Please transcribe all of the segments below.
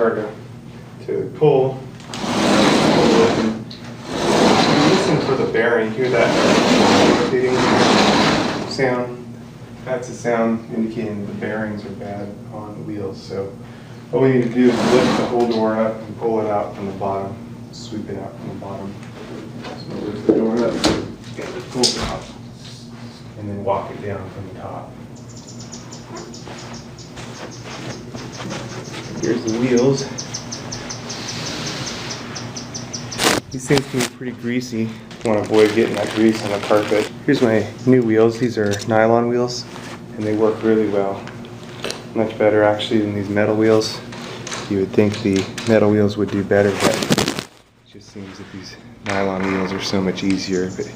hard to pull. Listen for the bearing. Hear that rotating sound? That's a sound indicating the bearings are bad on the wheels. So what we need to do is lift the whole door up and pull it out from the bottom. Sweep it out from the bottom. So lift the door up and pull it out. And then walk it down from the top. Here's the wheels. These things can be pretty greasy. I want to avoid getting that grease on the carpet. Here's my new wheels. These are nylon wheels, and they work really well. Much better actually than these metal wheels. You would think the metal wheels would do better, but it just seems that these nylon wheels are so much easier. But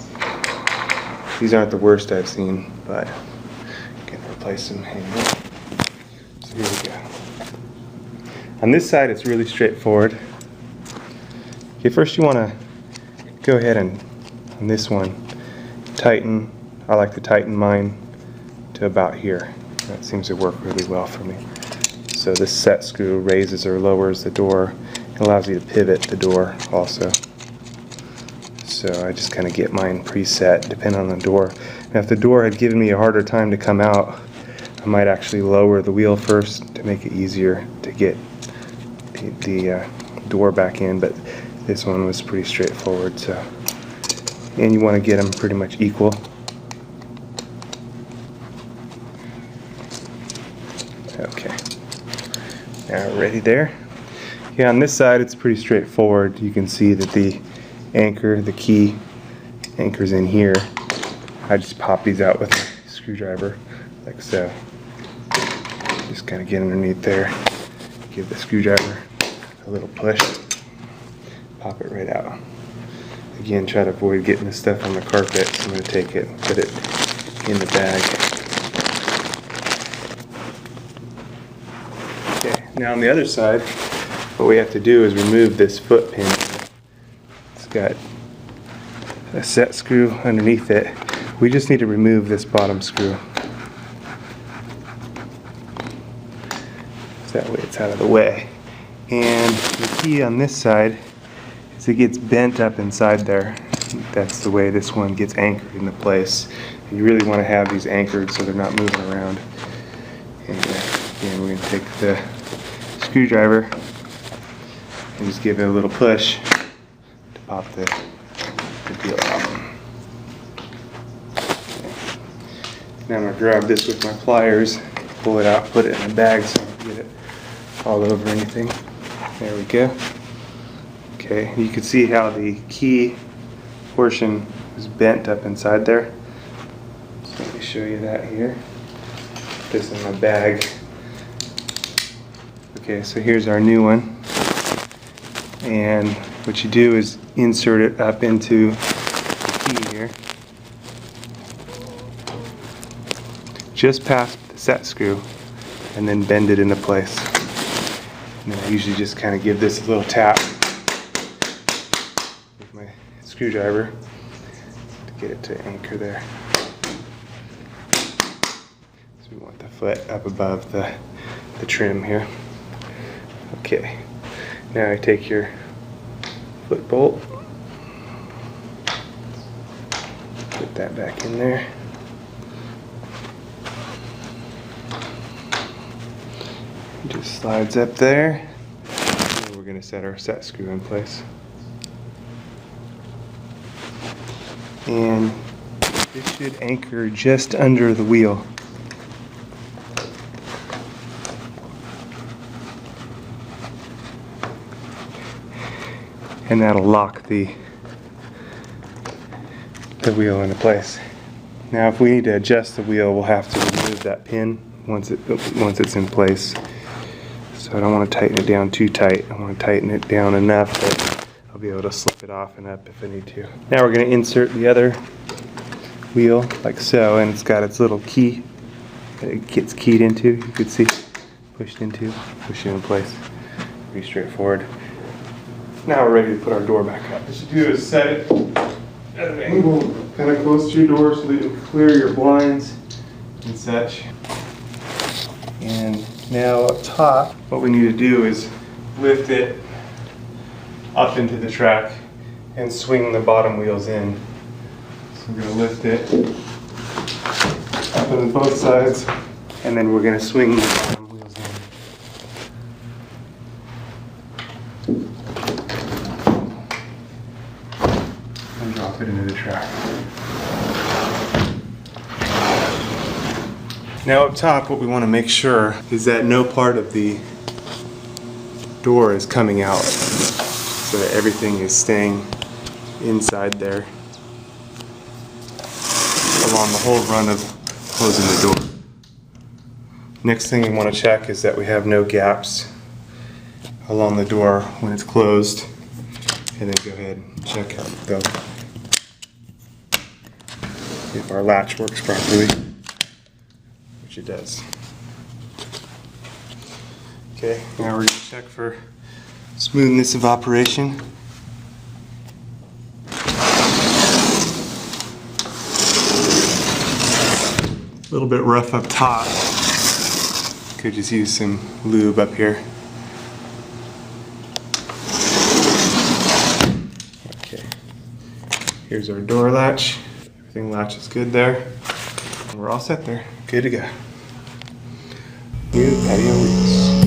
these aren't the worst I've seen, but I can replace them anyway. So here we go. On this side, it's really straightforward. Okay, first you want to go ahead and, on this one, tighten. I like to tighten mine to about here. That seems to work really well for me. So this set screw raises or lowers the door. It allows you to pivot the door also. So I just kind of get mine preset depending on the door. Now if the door had given me a harder time to come out, I might actually lower the wheel first to make it easier to get the door back in, but this one was pretty straightforward. So, and you want to get them pretty much equal. Okay, now ready there. Yeah, on this side it's pretty straightforward. You can see that the anchor, the key anchor's in here. I just pop these out with a screwdriver like so. Just kind of get underneath there, give the screwdriver a little push, pop it right out. Again, try to avoid getting this stuff on the carpet, so I'm going to take it and put it in the bag. Okay, now on the other side, what we have to do is remove this foot pin. It's got a set screw underneath it. We just need to remove this bottom screw. So that way it's out of the way. And the key on this side is it gets bent up inside there. That's the way this one gets anchored into place. You really want to have these anchored so they're not moving around. And again, we're going to take the screwdriver and just give it a little push to pop the deal out. Okay. Now I'm going to grab this with my pliers, pull it out, put it in a bag so I don't get it all over anything. There we go. Okay, you can see how the key portion is bent up inside there. So let me show you that here. Put this in my bag. Okay, so here's our new one. And what you do is insert it up into the key here. Just past the set screw, and then bend it into place. And then I usually just kind of give this a little tap with my screwdriver to get it to anchor there. So we want the foot up above the trim here. Okay, now I take your foot bolt, put that back in there. It just slides up there, and we're going to set our set screw in place. And this should anchor just under the wheel. And that'll lock the wheel into place. Now if we need to adjust the wheel, we'll have to remove that pin once it's in place. So I don't want to tighten it down too tight. I want to tighten it down enough that I'll be able to slip it off and up if I need to. Now we're going to insert the other wheel like so, and it's got its little key that it gets keyed into. You can see, pushed into, push it in place. Pretty straightforward. Now we're ready to put our door back up. What you do is set it at an angle kind of close to your door so that you can clear your blinds and such. And now up top, what we need to do is lift it up into the track and swing the bottom wheels in. So we're gonna lift it up on both sides, and then we're gonna swing the bottom wheels in. And drop it into the track. Now up top, what we want to make sure is that no part of the door is coming out, so that everything is staying inside there along the whole run of closing the door. Next thing we want to check is that we have no gaps along the door when it's closed, and then go ahead and check out if our latch works properly, which it does. Okay, now we're going to check for smoothness of operation. A little bit rough up top. Could just use some lube up here. Okay, here's our door latch. Everything latches good there. And we're all set there. Good to go. New patio wheels.